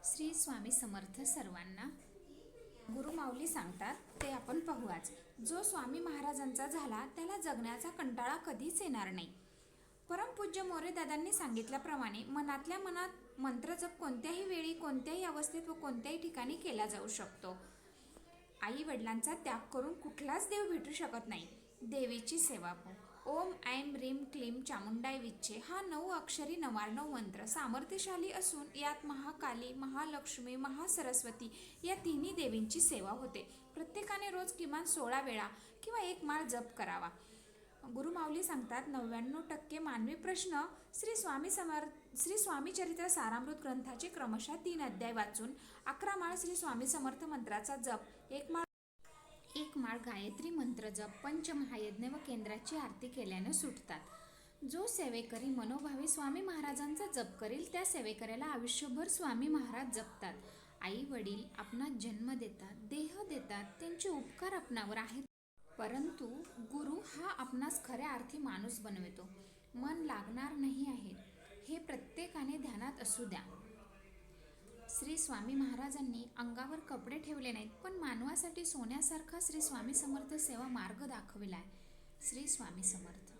श्री स्वामी समर्थ सर्वांना. गुरुमाऊली सांगतात ते आपण पाहू आज. जो स्वामी महाराजांचा झाला त्याला जगण्याचा कंटाळा कधीच येणार नाही. परमपूज्य मोरेदादांनी सांगितल्याप्रमाणे मनातल्या मनात मंत्रजप कोणत्याही वेळी, कोणत्याही अवस्थेत व कोणत्याही ठिकाणी केला जाऊ शकतो. आई वडिलांचा त्याग करून कुठलाच देव भेटू शकत नाही. देवीची सेवा ओम ऐं ह्रीं क्लीं चामुंडाय विच्चे हा 9 अक्षरी नवार्णव मंत्र सामर्थ्यशाली असून यात महाकाली, महालक्ष्मी, महासरस्वती या तिन्ही देवींची सेवा होते. प्रत्येकाने रोज किमान 16 वेळा किंवा 1 माळ जप करावा. गुरुमाऊली सांगतात 99% मानवी प्रश्न श्री स्वामी चरित्र सारामृत ग्रंथाचे क्रमशः 3 अध्याय वाचून 11 माळ श्री स्वामी समर्थ मंत्राचा जप, 1 माळ गायत्री मंत्र जप, पंचमहायज्ञ व केंद्राची आरती केल्याने सुटतात. जो सेवेकरी मनोभावी स्वामी महाराजांचा जप करील त्या सेवेकऱ्याला आयुष्यभर स्वामी महाराज जपतात. आई वडील आपणास जन्म देतात, देह देतात, त्यांचे उपकार आपणावर आहेत, परंतु गुरु हा आपणास खऱ्या अर्थी माणूस बनवितो. मन लागणार नाही आहे हे प्रत्येकाने ध्यानात असू द्या. श्री स्वामी महाराजांनी अंगावर कपडे ठेवले नाहीत, पण मानवासाठी सोन्यासारखा श्री स्वामी समर्थ सेवा मार्ग दाखविलाय. श्री स्वामी समर्थ.